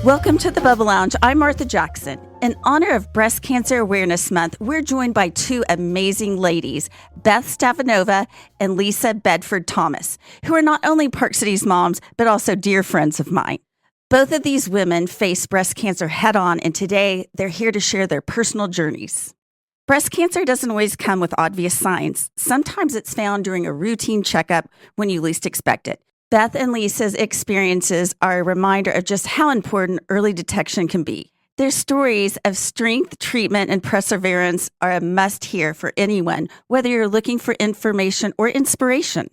Welcome to the Bubble Lounge. I'm Martha Jackson. In honor of Breast Cancer Awareness Month, we're joined by two amazing ladies, Beth Stavinoha and Lisa Bedford-Thomas, who are not only Park City's moms, but also dear friends of mine. Both of these women face breast cancer head-on, and today they're here to share their personal journeys. Breast cancer doesn't always come with obvious signs. Sometimes it's found during a routine checkup when you least expect it. Beth and Lisa's experiences are a reminder of just how important early detection can be. Their stories of strength, treatment, and perseverance are a must-hear for anyone, whether you're looking for information or inspiration.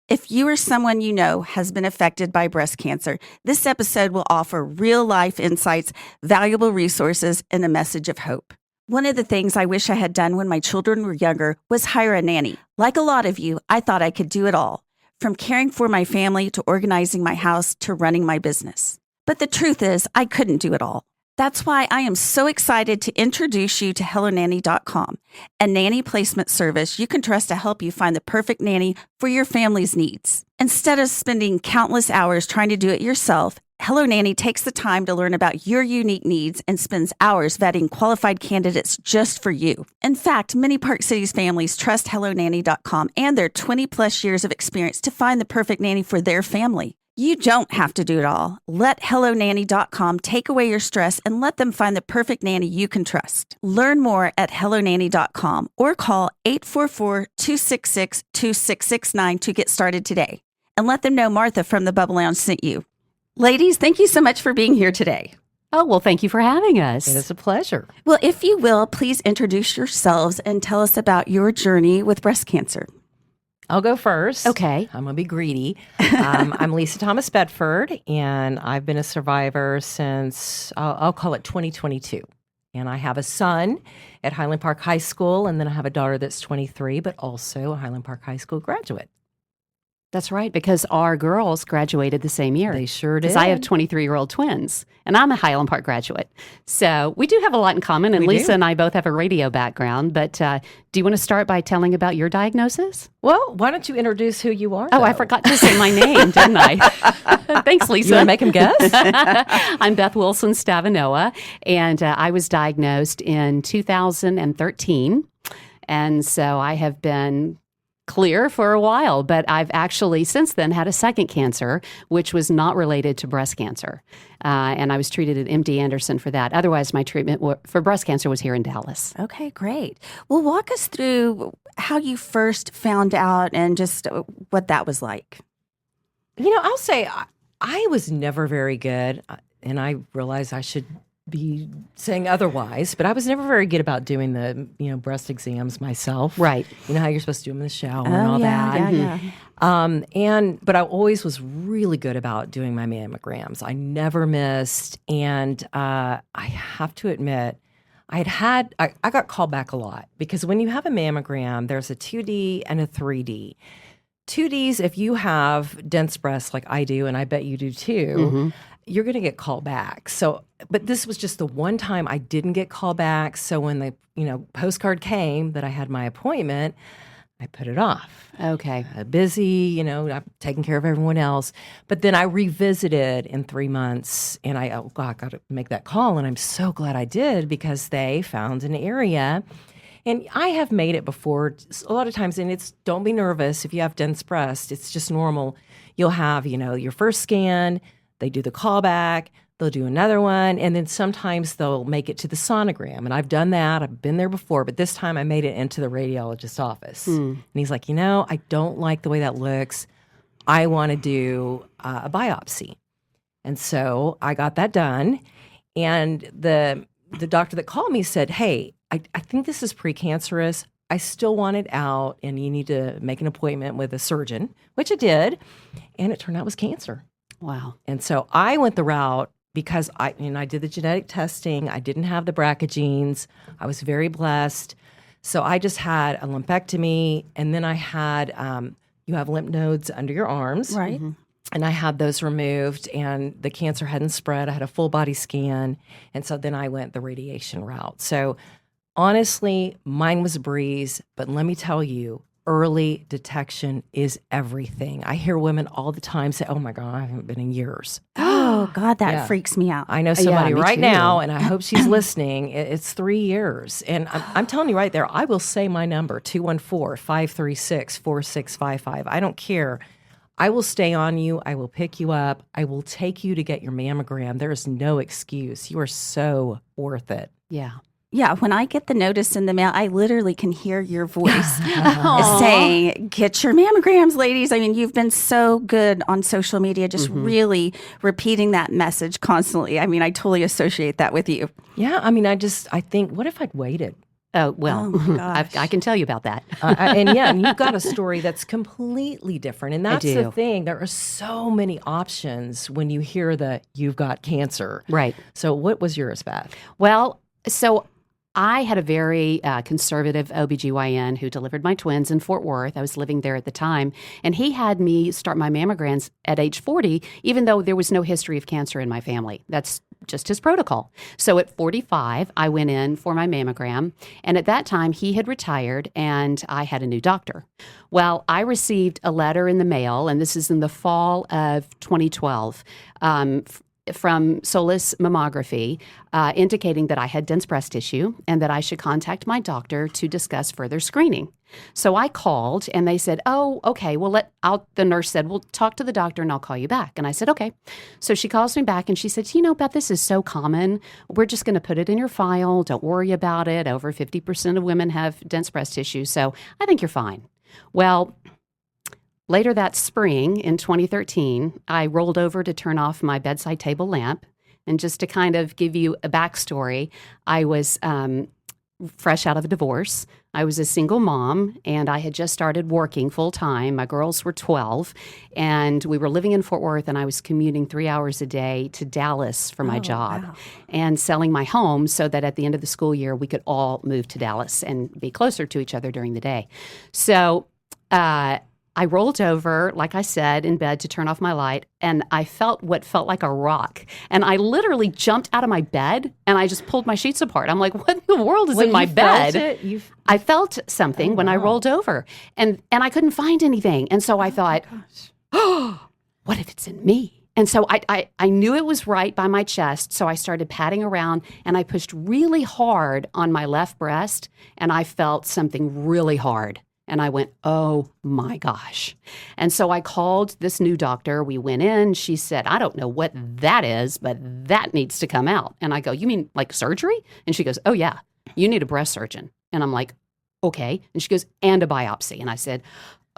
If you or someone you know has been affected by breast cancer, this episode will offer real-life insights, valuable resources, and a message of hope. One of the things I wish I had done when my children were younger was hire a nanny. Like a lot of you, I thought I could do it all, from caring for my family to organizing my house to running my business. But the truth is, I couldn't do it all. That's why I am so excited to introduce you to HelloNanny.com, a nanny placement service you can trust to help you find the perfect nanny for your family's needs. Instead of spending countless hours trying to do it yourself, Hello Nanny takes the time to learn about your unique needs and spends hours vetting qualified candidates just for you. In fact, many Park Cities families trust HelloNanny.com and their 20-plus years of experience to find the perfect nanny for their family. You don't have to do it all. Let HelloNanny.com take away your stress and let them find the perfect nanny you can trust. Learn more at HelloNanny.com or call 844-266-2669 to get started today. And let them know Martha from the Bubble Lounge sent you. Ladies, thank you so much for being here today. Oh, well, thank you for having us. It is a pleasure. Well, if you will, please introduce yourselves and tell us about your journey with breast cancer. I'll go first. Okay. I'm going to be greedy. I'm Lisa Thomas Bedford, and I've been a survivor since, I'll call it 2022. And I have a son at Highland Park High School, and then I have a daughter that's 23, but also a Highland Park High School graduate. That's right, because our girls graduated the same year. They sure did. Because I have 23-year-old twins, and I'm a Highland Park graduate. So we do have a lot in common, and Lisa and I both have a radio background. But do you want to start by telling about your diagnosis? Well, why don't you introduce who you are? Oh, I forgot to say my name, didn't I? Thanks, Lisa. You want to make him guess? I'm Beth Wilson Stavinoha, and I was diagnosed in 2013. And so I have been clear for a while, but I've actually since then had a second cancer, which was not related to breast cancer. And I was treated at MD Anderson for that. Otherwise, my treatment for breast cancer was here in Dallas. Okay, great. Well, walk us through how you first found out and just what that was like. You know, I'll say I was never very good, and I realize I should be saying otherwise, but I was never very good about doing the, breast exams myself. Right. You know how you're supposed to do them in the shower and all that. Yeah. But I always was really good about doing my mammograms. I never missed. And I have to admit, I got called back a lot because when you have a mammogram, there's a 2D and a 3D. 2Ds, if you have dense breasts like I do, and I bet you do too, you're going to get called back. So, but this was just the one time I didn't get called back. So when the, postcard came that I had my appointment, I put it off. Okay. Busy, I'm taking care of everyone else. But then I revisited in 3 months and I got to make that call. And I'm so glad I did because they found an area. And I have made it before a lot of times, and don't be nervous if you have dense breast. It's just normal. You'll have, your first scan, they do the callback, they'll do another one, and then sometimes they'll make it to the sonogram. And I've done that. I've been there before, but this time I made it into the radiologist's office. And he's like, I don't like the way that looks. I want to do a biopsy. And so I got that done. And the doctor that called me said, hey, I think this is precancerous. I still want it out, and you need to make an appointment with a surgeon, which I did. And it turned out it was cancer. Wow. And so I went the route because I did the genetic testing. I didn't have the BRCA genes. I was very blessed. So I just had a lumpectomy, and then I had, you have lymph nodes under your arms. Right. And I had those removed, and the cancer hadn't spread. I had a full body scan. And so then I went the radiation route. So honestly, mine was a breeze. But let me tell you, early detection is everything. I hear women all the time say, oh my God, I haven't been in years. Oh, God, that Yeah. freaks me out. I know somebody me right too. now, and I hope she's listening. It's 3 years. And I'm telling you right there, I will say my number, 214-536-4655. I don't care. I will stay on you. I will pick you up. I will take you to get your mammogram. There is no excuse. You are so worth it. Yeah. Yeah, when I get the notice in the mail, I literally can hear your voice saying, get your mammograms, ladies. I mean, you've been so good on social media, just really repeating that message constantly. I mean, I totally associate that with you. Yeah, I mean, I think, what if I'd waited? Oh, well, Oh, my gosh. I can tell you about that. And you've got a story that's completely different. And that's the do. thing. There are so many options when you hear that you've got cancer. Right. So what was yours, Beth? Well, so I had a very conservative OBGYN who delivered my twins in Fort Worth. I was living there at the time. And he had me start my mammograms at age 40, even though there was no history of cancer in my family. That's just his protocol. So at 45, I went in for my mammogram. And at that time, he had retired and I had a new doctor. Well, I received a letter in the mail, and this is in the fall of 2012, from Solis Mammography, indicating that I had dense breast tissue and that I should contact my doctor to discuss further screening. So I called and they said, oh, okay, well, the nurse said, well, talk to the doctor and I'll call you back. And I said, okay. So she calls me back and she said, Beth, this is so common. We're just going to put it in your file. Don't worry about it. Over 50% of women have dense breast tissue. So I think you're fine. Well, later that spring in 2013, I rolled over to turn off my bedside table lamp. And just to kind of give you a backstory, I was fresh out of a divorce. I was a single mom, and I had just started working full time. My girls were 12, and we were living in Fort Worth, and I was commuting 3 hours a day to Dallas for my job and selling my home so that at the end of the school year, we could all move to Dallas and be closer to each other during the day. So, I rolled over, like I said, in bed to turn off my light, and I felt what felt like a rock. And I literally jumped out of my bed, and I just pulled my sheets apart. I'm like, what in the world is in my bed? I felt something when I rolled over, and I couldn't find anything. And so I thought, oh, what if it's in me? And so I knew it was right by my chest, so I started patting around, and I pushed really hard on my left breast, and I felt something really hard. And I went, oh my gosh. And so I called this new doctor. We went in. She said, I don't know what that is, but that needs to come out. And I go, you mean like surgery? And she goes, oh yeah, you need a breast surgeon. And I'm like, okay. And she goes, and a biopsy. And I said,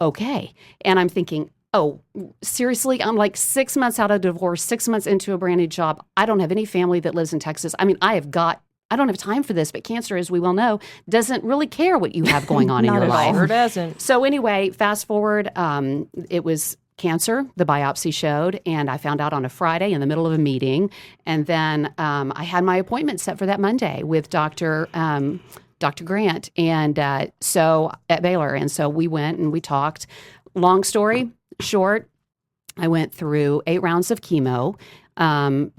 okay. And I'm thinking, oh, seriously? I'm like 6 months out of divorce, 6 months into a brand new job. I don't have any family that lives in Texas. I mean, I don't have time for this, but cancer, as we well know, doesn't really care what you have going on in your life. Sure doesn't. So anyway, fast forward, it was cancer, the biopsy showed, and I found out on a Friday in the middle of a meeting. And then I had my appointment set for that Monday with Dr. Grant, and so at Baylor. And so we went and we talked. Long story short, I went through 8 rounds of chemo.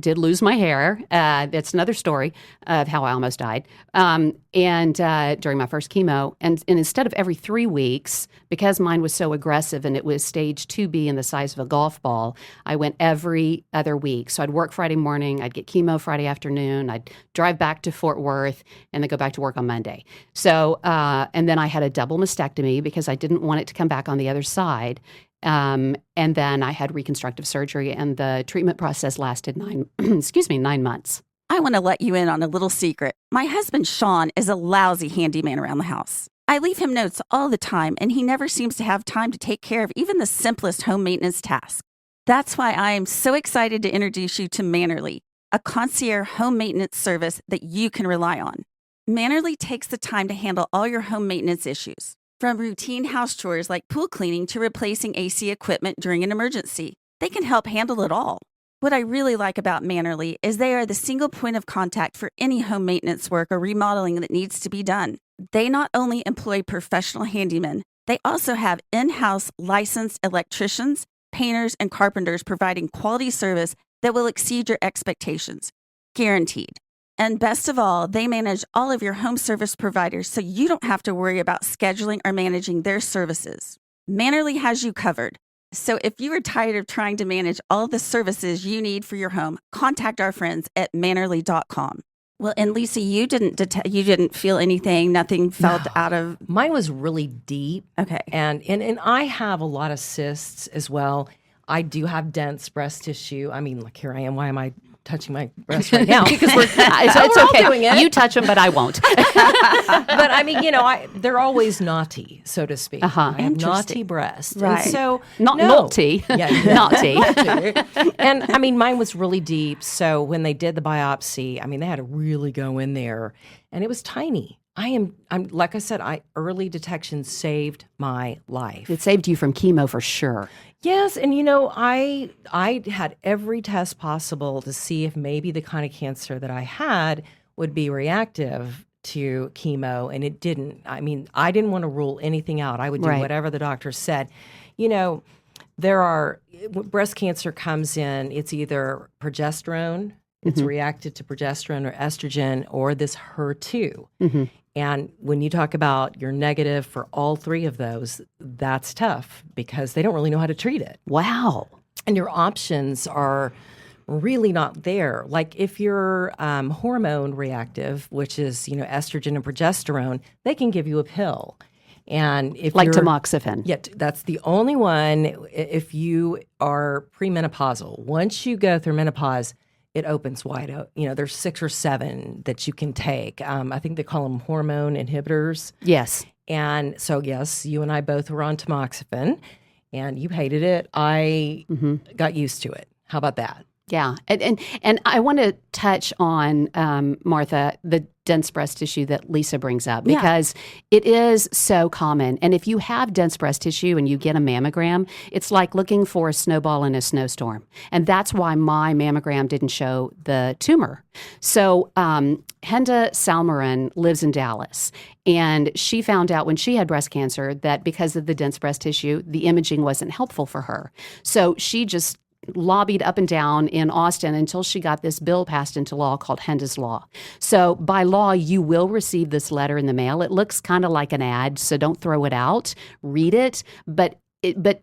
Did lose my hair. That's another story of how I almost died. And during my first chemo, and instead of every 3 weeks, because mine was so aggressive and it was stage 2B in the size of a golf ball, I went every other week. So I'd work Friday morning, I'd get chemo Friday afternoon, I'd drive back to Fort Worth, and then go back to work on Monday. So, and then I had a double mastectomy because I didn't want it to come back on the other side. And then I had reconstructive surgery, and the treatment process lasted 9 months. I want to let you in on a little secret. My husband, Sean, is a lousy handyman around the house. I leave him notes all the time, and he never seems to have time to take care of even the simplest home maintenance tasks. That's why I am so excited to introduce you to Mannerly, a concierge home maintenance service that you can rely on. Mannerly takes the time to handle all your home maintenance issues, from routine house chores like pool cleaning to replacing AC equipment during an emergency. They can help handle it all. What I really like about Mannerly is they are the single point of contact for any home maintenance work or remodeling that needs to be done. They not only employ professional handymen, they also have in-house licensed electricians, painters, and carpenters providing quality service that will exceed your expectations. Guaranteed. And best of all, they manage all of your home service providers, so you don't have to worry about scheduling or managing their services. Mannerly has you covered. So if you are tired of trying to manage all the services you need for your home, contact our friends at mannerly.com. Well, and Lisa, you didn't feel anything, nothing felt out of... Mine was really deep. Okay. And I have a lot of cysts as well. I do have dense breast tissue. I mean, like, here I am. Why am I touching my breast right now? Because it's we're all okay. doing it. You touch them, but I won't. But I mean, they're always naughty, so to speak. Uh-huh. I have naughty breasts. Right. And so, Naughty. Yeah. Naughty. And I mean, mine was really deep. So when they did the biopsy, I mean, they had to really go in there, and it was tiny. I'm like I said, early detection saved my life. It saved you from chemo for sure. Yes, and I had every test possible to see if maybe the kind of cancer that I had would be reactive to chemo, and it didn't. I mean, I didn't want to rule anything out. I would do whatever the doctor said. Breast cancer comes in, it's either progesterone, it's reacted to progesterone or estrogen, or this HER2. Mm-hmm. And when you talk about you're negative for all three of those, that's tough because they don't really know how to treat it. Wow. And your options are really not there. Like if you're hormone reactive, which is, estrogen and progesterone, they can give you a pill. And if like you're, tamoxifen. Yeah, that's the only one if you are premenopausal. Once you go through menopause, it opens wide out. There's 6 or 7 that you can take. I think they call them hormone inhibitors. Yes. And so, yes, you and I both were on tamoxifen, and you hated it. I got used to it. How about that? Yeah. And I want to touch on, Martha, the dense breast tissue that Lisa brings up because it is so common. And if you have dense breast tissue and you get a mammogram, it's like looking for a snowball in a snowstorm. And that's why my mammogram didn't show the tumor. So Henda Salmaran lives in Dallas, and she found out when she had breast cancer that because of the dense breast tissue, the imaging wasn't helpful for her. So she just lobbied up and down in Austin until she got this bill passed into law called Henda's Law. So by law, you will receive this letter in the mail. It looks kind of like an ad, so don't throw it out. Read it, but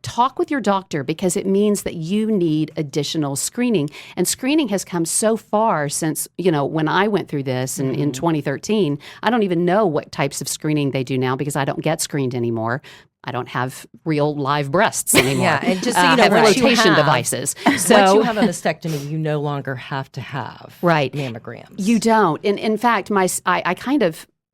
talk with your doctor because it means that you need additional screening. And screening has come so far since, when I went through this in 2013. I don't even know what types of screening they do now because I don't get screened anymore. I don't have real live breasts anymore. Yeah, and just so I have what flotation devices. Once you have a mastectomy, you no longer have to have mammograms. You don't. And in fact,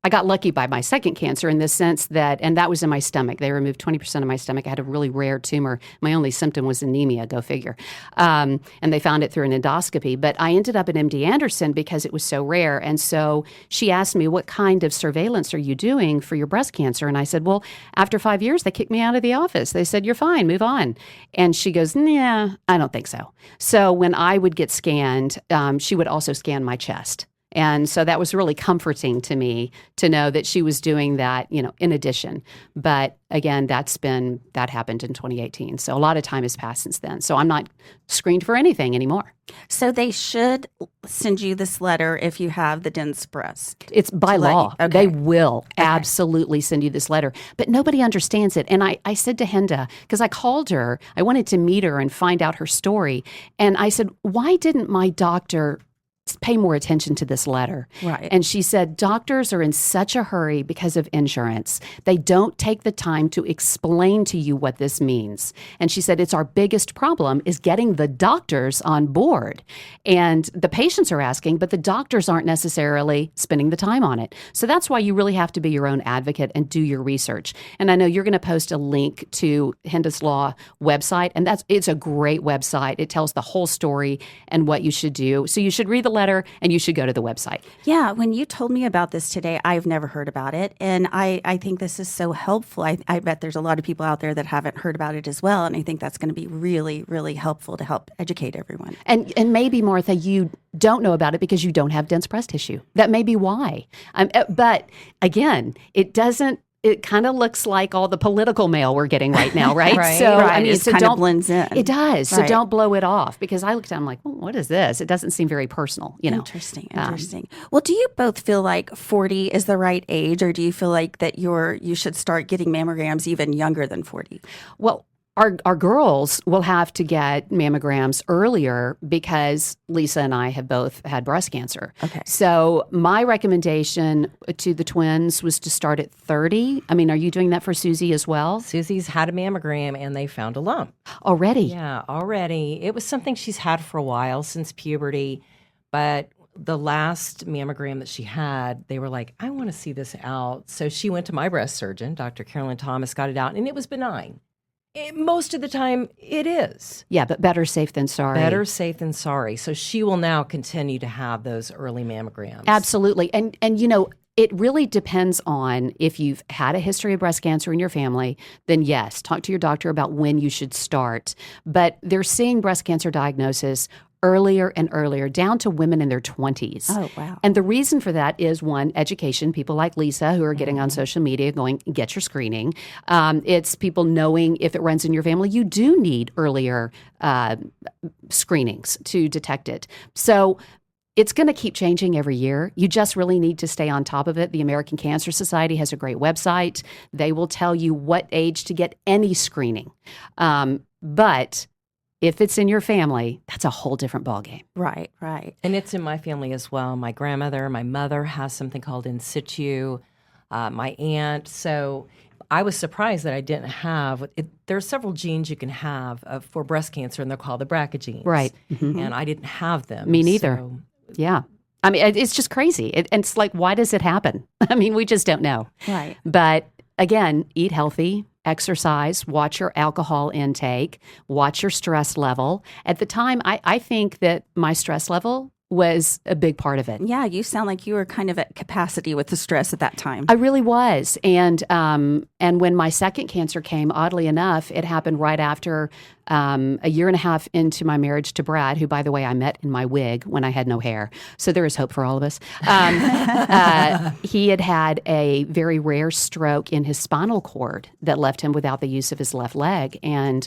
I got lucky by my second cancer in the sense that, and that was in my stomach. They removed 20% of my stomach. I had a really rare tumor. My only symptom was anemia, go figure. And they found it through an endoscopy. But I ended up at MD Anderson because it was so rare. And so she asked me, what kind of surveillance are you doing for your breast cancer? And I said, well, after 5 years, they kicked me out of the office. They said, you're fine, move on. And she goes, nah, I don't think so. So when I would get scanned, she would also scan my chest. And so that was really comforting to me to know that she was doing that, in addition. But again, that happened in 2018. So a lot of time has passed since then. So I'm not screened for anything anymore. So they should send you this letter if you have the dense breast. It's by law. Okay. They will absolutely send you this letter. But nobody understands it. And I said to Henda, because I called her, I wanted to meet her and find out her story. And I said, why didn't my doctor pay more attention to this letter? Right. And she said, doctors are in such a hurry because of insurance. They don't take the time to explain to you what this means. And she said, it's our biggest problem is getting the doctors on board. And the patients are asking, but the doctors aren't necessarily spending the time on it. So that's why you really have to be your own advocate and do your research. And I know you're going to post a link to Henda's Law website, and it's a great website. It tells the whole story and what you should do. So you should read the letter and you should go to the website. Yeah, when you told me about this today, I've never heard about it. And I think this is so helpful. I bet there's a lot of people out there that haven't heard about it as well. And I think that's going to be really, really helpful to help educate everyone. And maybe, Martha, you don't know about it because you don't have dense breast tissue. That may be why. But again, it doesn't it kind of looks like all the political mail we're getting right now, right? Right. So Right. I mean, It so kind of don't blends in. It does. So Right. don't blow it off, because I looked at it, I'm like, well, what is this? It doesn't seem very personal, you know. Interesting. Well, do you both feel like 40 is the right age, or do you feel like that you should start getting mammograms even younger than 40? Well, our girls will have to get mammograms earlier because Lisa and I have both had breast cancer. Okay. So my recommendation to the twins was to start at 30. I mean, are you doing that for Susie as well? Susie's had a mammogram and they found a lump. Already? Yeah, already. It was something she's had for a while, since puberty, but the last mammogram that she had, they were like, I want to see this out. So she went to my breast surgeon, Dr. Thomas, got it out, and it was benign. Most of the time, it is. Yeah, but better safe than sorry. Better safe than sorry. So she will now continue to have those early mammograms. Absolutely. And you know, it really depends on if you've had a history of breast cancer in your family, then yes, talk to your doctor about when you should start. But they're seeing breast cancer diagnosis earlier and earlier, down to women in their 20s. Oh, wow. And the reason for that is, one, education. People like Lisa who are getting on social media going, get your screening. It's people knowing if it runs in your family, you do need earlier screenings to detect it. So it's going to keep changing every year. You just really need to stay on top of it. The American Cancer Society has a great website. They will tell you what age to get any screening. But if it's in your family, that's a whole different ballgame. Right, right. And it's in my family as well. My grandmother, my mother has something called in situ, my aunt. So I was surprised that I didn't have it. There are several genes you can have for breast cancer, and they're called the BRCA genes. Right. Mm-hmm. And I didn't have them. Me neither. So Yeah. I mean, it's just crazy. And it's like, why does it happen? I mean, we just don't know. Right. But again, eat healthy, exercise, watch your alcohol intake, watch your stress level. At the time, I think that my stress level was a big part of it. Yeah, you sound like you were kind of at capacity with the stress at that time. I really was. And when my second cancer came, oddly enough, it happened right after a year and a half into my marriage to Brad, who, by the way, I met in my wig when I had no hair. So there is hope for all of us. He had a very rare stroke in his spinal cord that left him without the use of his left leg. And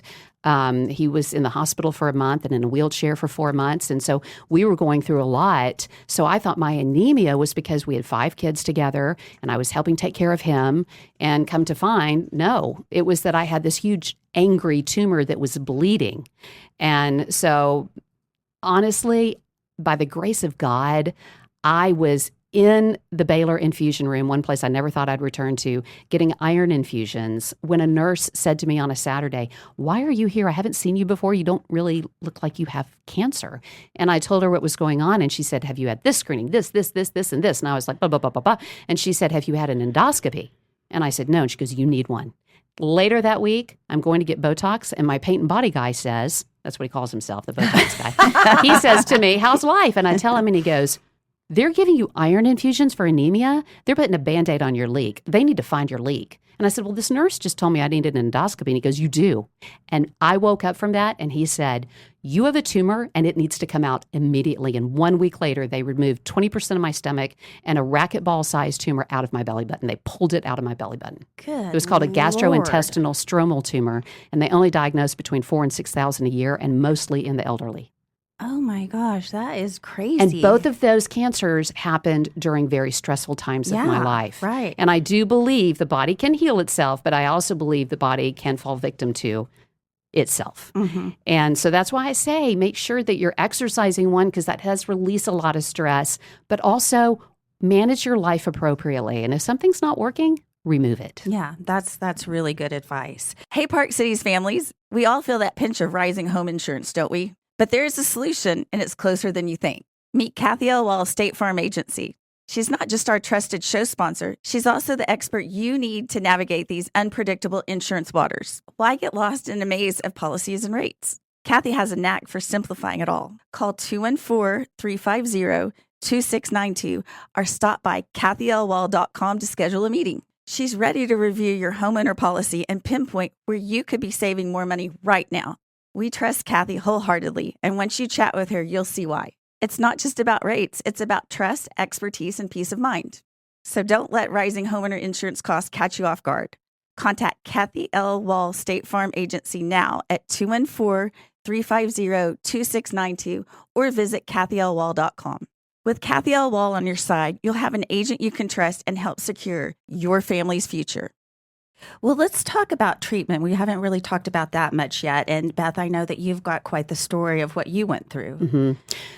he was in the hospital for a month and in a wheelchair for 4 months. And so we were going through a lot. So I thought my anemia was because we had 5 kids together and I was helping take care of him. And come to find, no, it was that I had this huge angry tumor that was bleeding. And so honestly, by the grace of God, I was in the Baylor infusion room, one place I never thought I'd return to, getting iron infusions, when a nurse said to me on a Saturday, "Why are you here? I haven't seen you before. You don't really look like you have cancer." And I told her what was going on, and she said, "Have you had this screening, this, and this?" And I was like, blah, blah, blah, blah, blah. And she said, "Have you had an endoscopy?" And I said, "No." And she goes, "You need one." Later that week, I'm going to get Botox, and my paint and body guy says, that's what he calls himself, the Botox guy. He says to me, "How's life?" And I tell him, and he goes, "They're giving you iron infusions for anemia. They're putting a Band-Aid on your leak. They need to find your leak." And I said, "Well, this nurse just told me I needed an endoscopy." And he goes, "You do." And I woke up from that, and he said, "You have a tumor, and it needs to come out immediately." And 1 week later, they removed 20% of my stomach and a racquetball-sized tumor out of my belly button. They pulled it out of my belly button. Good. It was called a Lord. gastrointestinal stromal tumor, and they only diagnose between 4,000 and 6,000 a year, and mostly in the elderly. Oh my gosh, that is crazy. And both of those cancers happened during very stressful times of my Yeah, life. right. And I do believe the body can heal itself, but I also believe the body can fall victim to itself. Mm-hmm. And so that's why I say make sure that you're exercising, one, because that has released a lot of stress, but also manage your life appropriately. And if something's not working, remove it. Yeah, that's really good advice. Hey, Park Cities families, we all feel that pinch of rising home insurance, don't we? But there is a solution, and it's closer than you think. Meet Kathy Elwell, State Farm Agency. She's not just our trusted show sponsor, she's also the expert you need to navigate these unpredictable insurance waters. Why get lost in a maze of policies and rates? Kathy has a knack for simplifying it all. Call 214-350-2692 or stop by kathyelwell.com to schedule a meeting. She's ready to review your homeowner policy and pinpoint where you could be saving more money right now. We trust Kathy wholeheartedly, and once you chat with her, you'll see why. It's not just about rates, it's about trust, expertise, and peace of mind. So don't let rising homeowner insurance costs catch you off guard. Contact Kathy L. Wall State Farm Agency now at 214-350-2692 or visit kathylwall.com. With Kathy L. Wall on your side, you'll have an agent you can trust and help secure your family's future. Well, let's talk about treatment. We haven't really talked about that much yet. And Beth, I know that you've got quite the story of what you went through. Mm-hmm.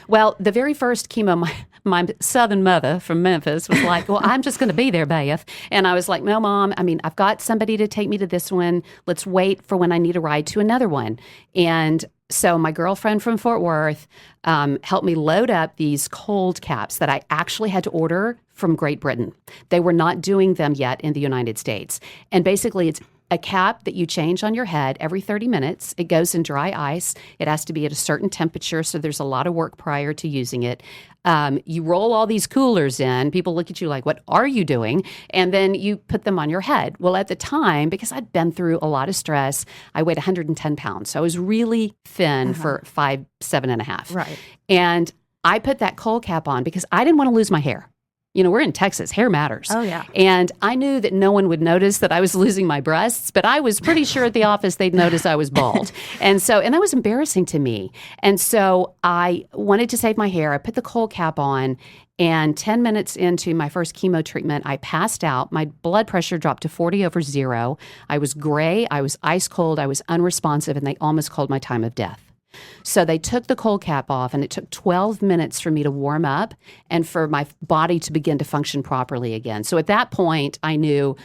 Well, the very first chemo, my southern mother from Memphis was like, well, I'm just going to be there, Beth. And I was like, no, Mom, I've got somebody to take me to this one. Let's wait for when I need a ride to another one. And so my girlfriend from Fort Worth helped me load up these cold caps that I actually had to order from Great Britain. They were not doing them yet in the United States. And basically, it's a cap that you change on your head every 30 minutes. It goes in dry ice. It has to be at a certain temperature, so there's a lot of work prior to using it. You roll all these coolers in. People look at you like, what are you doing? And then you put them on your head. Well, at the time, because I'd been through a lot of stress, I weighed 110 pounds. So I was really thin for 7.5. Right. And I put that cold cap on because I didn't want to lose my hair. You know, we're in Texas. Hair matters. Oh, yeah. And I knew that no one would notice that I was losing my breasts, but I was pretty sure at the office they'd notice I was bald. And that was embarrassing to me. And so I wanted to save my hair. I put the cold cap on, and 10 minutes into my first chemo treatment, I passed out. My blood pressure dropped to 40/0. I was gray. I was ice cold. I was unresponsive, and they almost called my time of death. So they took the cold cap off, and it took 12 minutes for me to warm up and for my body to begin to function properly again. So at that point, I knew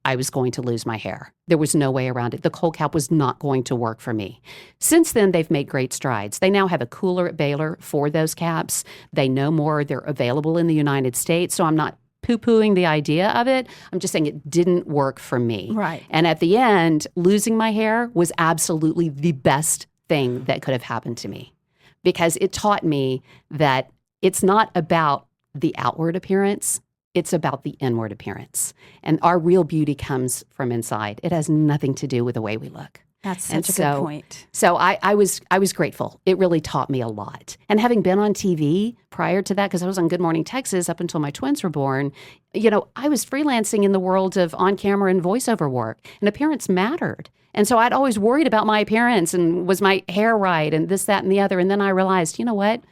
I was going to lose my hair. There was no way around it. The cold cap was not going to work for me. Since then, they've made great strides. They now have a cooler at Baylor for those caps. They know more. They're available in the United States. So I'm not poo-pooing the idea of it. I'm just saying it didn't work for me. Right. And at the end, losing my hair was absolutely the best thing that could have happened to me, because it taught me that it's not about the outward appearance, it's about the inward appearance. And our real beauty comes from inside. It has nothing to do with the way we look. That's such a good point. So I was grateful. It really taught me a lot. And having been on TV prior to that, because I was on Good Morning Texas up until my twins were born, I was freelancing in the world of on-camera and voiceover work, and appearance mattered. And so I'd always worried about my appearance and was my hair right and this, that, and the other. And then I realized, you know what?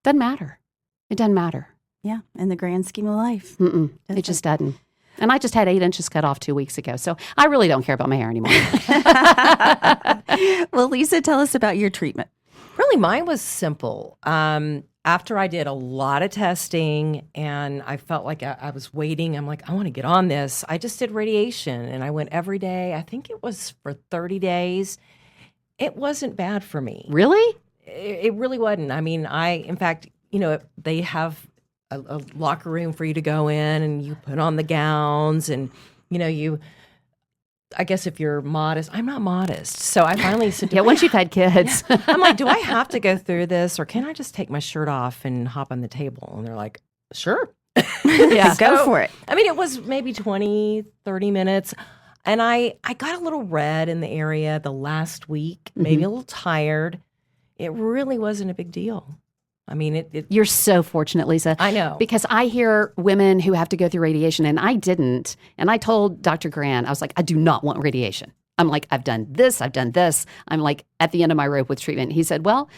Doesn't matter. It doesn't matter. Yeah, in the grand scheme of life. It just doesn't. And I just had 8 inches cut off 2 weeks ago. So I really don't care about my hair anymore. Well, Lisa, tell us about your treatment. Really, mine was simple. After I did a lot of testing and I felt like I was waiting, I'm like, I want to get on this. I just did radiation and I went every day. I think it was for 30 days. It wasn't bad for me. Really? It really wasn't. In fact, they have a locker room for you to go in and you put on the gowns and, I guess if you're modest, I'm not modest. So I finally said, once you've had kids. I'm like, do I have to go through this or can I just take my shirt off and hop on the table? And they're like, sure. Yeah, go for it. It was maybe 20, 30 minutes. And I got a little red in the area the last week, maybe a little tired. It really wasn't a big deal. You're so fortunate, Lisa. I know. Because I hear women who have to go through radiation, and I didn't. And I told Dr. Grant, I was like, I do not want radiation. I'm like, I've done this, I've done this. I'm like at the end of my rope with treatment. He said, well,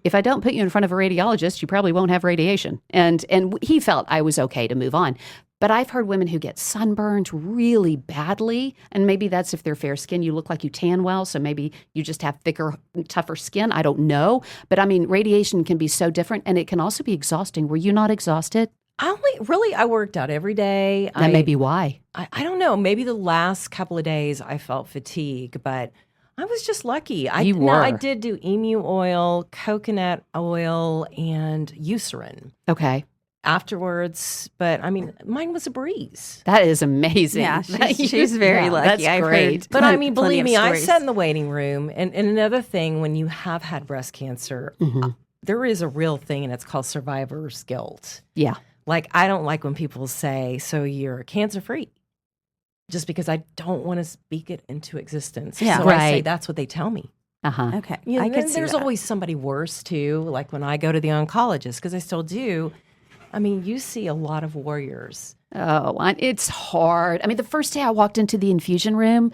if I don't put you in front of a radiologist, you probably won't have radiation. And he felt I was okay to move on. But I've heard women who get sunburned really badly, and maybe that's if they're fair skin. You look like you tan well, so maybe you just have thicker, tougher skin. I don't know. But radiation can be so different, and it can also be exhausting. Were you not exhausted? I worked out every day. That may be why. I don't know. Maybe the last couple of days I felt fatigue, but I was just lucky. I did do emu oil, coconut oil, and Eucerin. Okay. Afterwards, but mine was a breeze. That is amazing. Yeah, she's very lucky. That's great. But believe me, I sat in the waiting room. And another thing, when you have had breast cancer, there is a real thing, and it's called survivor's guilt. Yeah. I don't like when people say, so you're cancer-free, just because I don't want to speak it into existence. Yeah. So I say that's what they tell me. Okay. There's always somebody worse, too, like when I go to the oncologist, because I still do. I mean, you see a lot of warriors. Oh, it's hard. I mean, the first day I walked into the infusion room,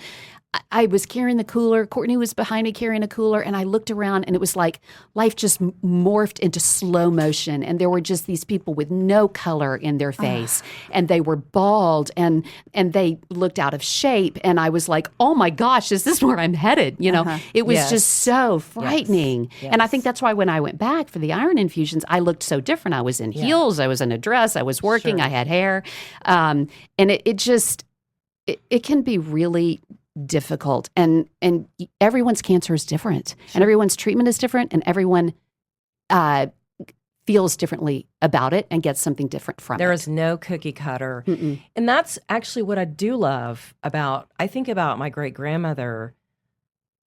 I was carrying the cooler. Courtney was behind me carrying a cooler, and I looked around, and it was like life just morphed into slow motion. And there were just these people with no color in their face, and they were bald, and they looked out of shape. And I was like, "Oh my gosh, is this where I'm headed?" You know, it was just so frightening. Yes. And I think that's why when I went back for the iron infusions, I looked so different. I was in heels, I was in a dress, I was working, I had hair, and it can be really difficult, and everyone's cancer is different, and everyone's treatment is different, and everyone feels differently about it and gets something different from it. There is no cookie cutter. Mm-mm. And that's actually what I do love about, I think about my great grandmother.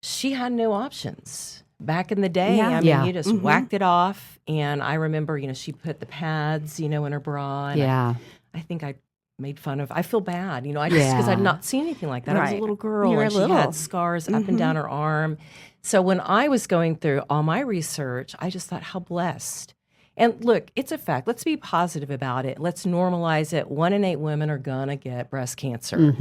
She had no options back in the day. I mean, you just whacked it off. And I remember, she put the pads, in her bra. And I think I made fun of. I feel bad, because I'd not seen anything like that. I was a little girl, and she had scars up and down her arm. So when I was going through all my research, I just thought, how blessed. And look, it's a fact. Let's be positive about it. Let's normalize it. 1 in 8 women are gonna get breast cancer.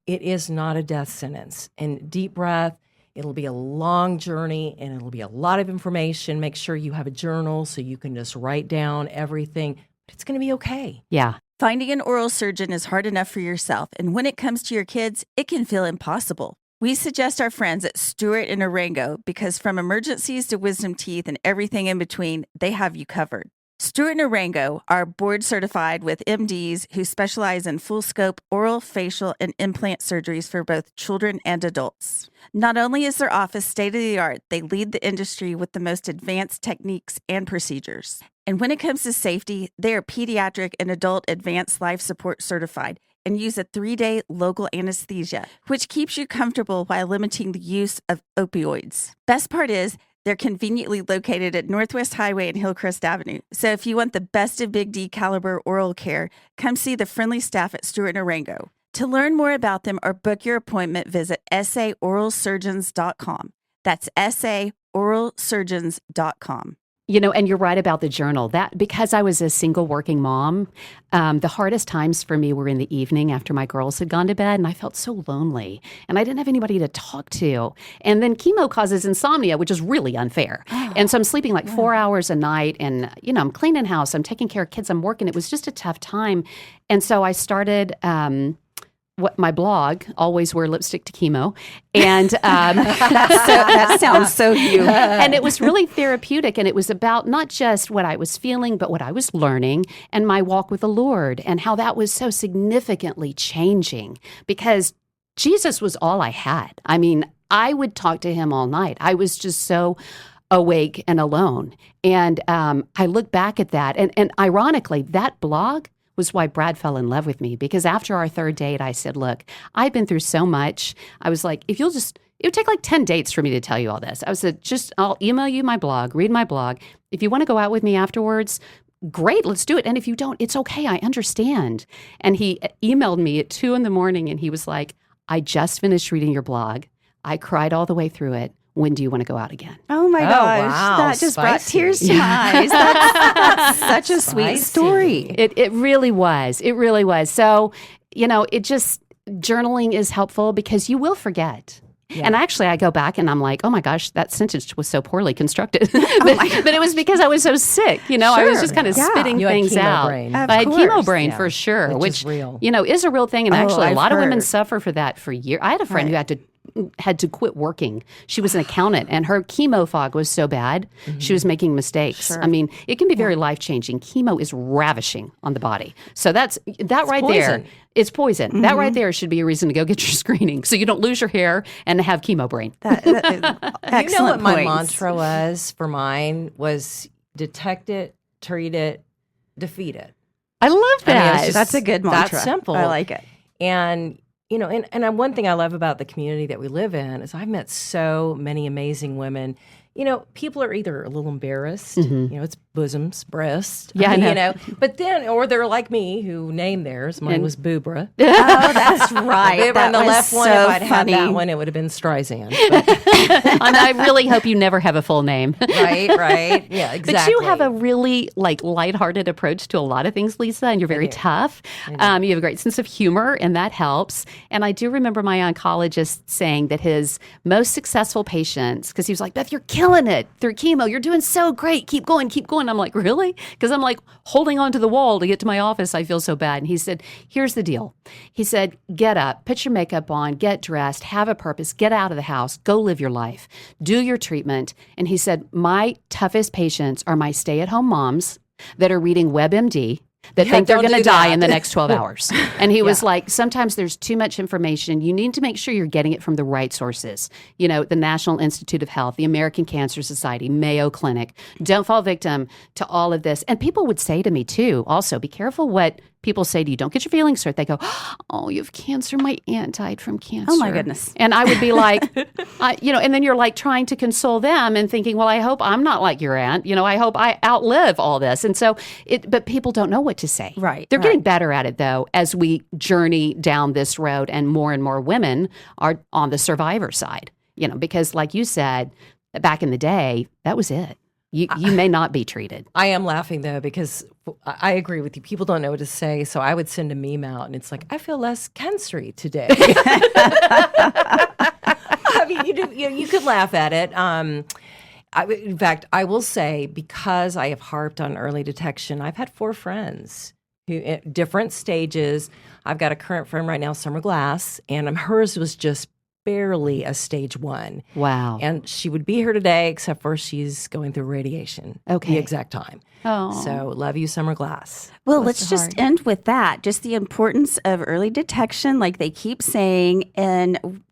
It is not a death sentence. And deep breath. It'll be a long journey, and it'll be a lot of information. Make sure you have a journal so you can just write down everything. But it's going to be okay. Yeah. Finding an oral surgeon is hard enough for yourself, and when it comes to your kids, it can feel impossible. We suggest our friends at Stewart and Arango because from emergencies to wisdom teeth and everything in between, they have you covered. Stewart and Arango are board certified with MDs who specialize in full scope oral, facial, and implant surgeries for both children and adults. Not only is their office state of the art, they lead the industry with the most advanced techniques and procedures. And when it comes to safety, they are pediatric and adult advanced life support certified and use a 3-day local anesthesia, which keeps you comfortable while limiting the use of opioids. Best part is, they're conveniently located at Northwest Highway and Hillcrest Avenue. So if you want the best of Big D caliber oral care, come see the friendly staff at Stewart and Arango. To learn more about them or book your appointment, visit saoralsurgeons.com. That's saoralsurgeons.com. And you're right about the journal. That because I was a single working mom, the hardest times for me were in the evening after my girls had gone to bed, and I felt so lonely, and I didn't have anybody to talk to. And then chemo causes insomnia, which is really unfair. And so I'm sleeping like 4 hours a night, and I'm cleaning house, I'm taking care of kids, I'm working. It was just a tough time, and so I started. My blog, Always Wear Lipstick to Chemo. And that sounds so you. And it was really therapeutic. And it was about not just what I was feeling, but what I was learning and my walk with the Lord and how that was so significantly changing because Jesus was all I had. I mean, I would talk to him all night. I was just so awake and alone. And I look back at that. And ironically, that blog was why Brad fell in love with me because after our 3rd date, I said, look, I've been through so much. I was like, it would take like 10 dates for me to tell you all this. I said, I'll email you my blog, read my blog. If you want to go out with me afterwards, great, let's do it. And if you don't, it's okay. I understand. And he emailed me at 2 a.m. and he was like, I just finished reading your blog. I cried all the way through it. When do you want to go out again? Oh my gosh. Wow. That just brought tears to my eyes. That's such a sweet story. It really was. It really was. So, journaling is helpful because you will forget. Yeah. And actually, I go back and I'm like, oh my gosh, that sentence was so poorly constructed. but it was because I was so sick. I was just kind of spitting things out. I had chemo brain for sure, which is real. Is a real thing. And actually, a lot of women suffer for that for years. I had a friend who had to quit working. She was an accountant, and her chemo fog was so bad, she was making mistakes. Sure. I mean, it can be very life-changing. Chemo is ravishing on the body. So it's right poison. There. It's poison. Mm-hmm. That right there should be a reason to go get your screening so you don't lose your hair and have chemo brain. Excellent You know what my points. mantra was for mine was detect it, treat it, defeat it. I love that. I mean, that's a good mantra. That's simple. I like it. And and one thing I love about the community that we live in is I've met so many amazing women. people are either a little embarrassed, it's bosoms, breasts, Yeah, I know. but then, or they're like me who named theirs. Mine was Boobra. Oh, that's right. Boobra That on the was left one, so if I'd had that funny. one, it would have been Streisand. But, And I really hope you never have a full name. right. Yeah, exactly. But you have a really lighthearted approach to a lot of things, Lisa, and you're very tough. You have a great sense of humor, and that helps. And I do remember my oncologist saying that his most successful patients, because he was like, Beth, you're killing it through chemo. You're doing so great. Keep going, keep going. I'm like, really? Because I'm like holding onto the wall to get to my office. I feel so bad. And he said, here's the deal. He said, get up, put your makeup on, get dressed, have a purpose, get out of the house, go live your life, do your treatment. And he said, my toughest patients are my stay-at-home moms that are reading WebMD that think they're going to die in the next 12 hours. And he was like, sometimes there's too much information. You need to make sure you're getting it from the right sources. The National Institute of Health, the American Cancer Society, Mayo Clinic. Don't fall victim to all of this. And people would say to me, too, also, be careful what people say to you. Don't get your feelings hurt. They go, oh, you have cancer. My aunt died from cancer. Oh, my goodness. And I would be like, and then you're like trying to console them and thinking, well, I hope I'm not like your aunt. I hope I outlive all this. And so, but people don't know what to say. Right. They're getting better at it, though, as we journey down this road and more women are on the survivor side, because like you said, back in the day, that was it. You may not be treated. I am laughing, though, because I agree with you. People don't know what to say. So I would send a meme out, and it's like, I feel less cancery today. I mean, you could laugh at it. In fact, I will say, because I have harped on early detection, I've had 4 friends who at different stages. I've got a current friend right now, Summer Glass, and hers was just barely a stage 1. Wow. And she would be here today, except for she's going through radiation. Okay. The exact time. Oh. So love you, Summer Glass. Well, let's just end with that. Just the importance of early detection, like they keep saying, and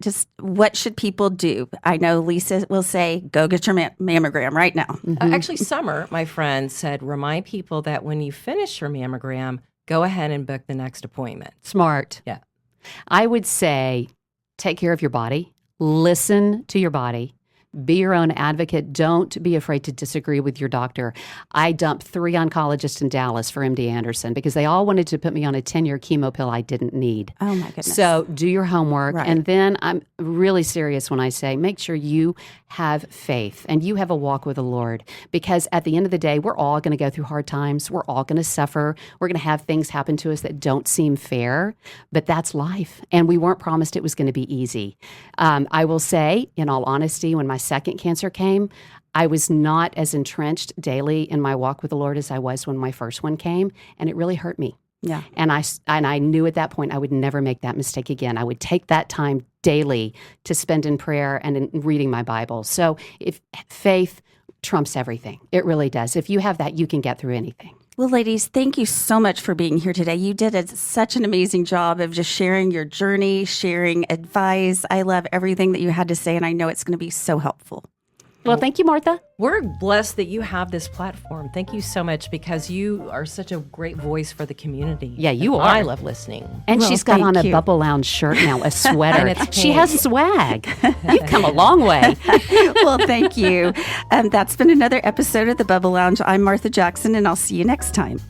just what should people do? I know Lisa will say, go get your mammogram right now. Actually, Summer, my friend, said, remind people that when you finish your mammogram, go ahead and book the next appointment. Smart. Yeah. I would say, take care of your body. Listen to your body. Be your own advocate. Don't be afraid to disagree with your doctor. I dumped 3 oncologists in Dallas for MD Anderson because they all wanted to put me on a 10-year chemo pill I didn't need. Oh, my goodness. So do your homework. Right. And then I'm really serious when I say make sure you have faith and you have a walk with the Lord, because at the end of the day, we're all going to go through hard times. We're all going to suffer. We're going to have things happen to us that don't seem fair, but that's life. And we weren't promised it was going to be easy. I will say, in all honesty, when my second cancer came, I was not as entrenched daily in my walk with the Lord as I was when my first one came, and it really hurt me. Yeah. And I knew at that point I would never make that mistake again. I would take that time daily to spend in prayer and in reading my Bible. So if faith trumps everything, it really does. If you have that, you can get through anything. Well, ladies, thank you so much for being here today. You did such an amazing job of just sharing your journey, sharing advice. I love everything that you had to say, and I know it's going to be so helpful. Well, thank you, Martha. We're blessed that you have this platform. Thank you so much, because you are such a great voice for the community. Yeah, you are. I love listening. And Well, she's got on a thank you. Bubble Lounge shirt now, a sweater. And it's She pink. has swag. You've come a long way. Well, thank you. That's been another episode of the Bubble Lounge. I'm Martha Jackson, and I'll see you next time.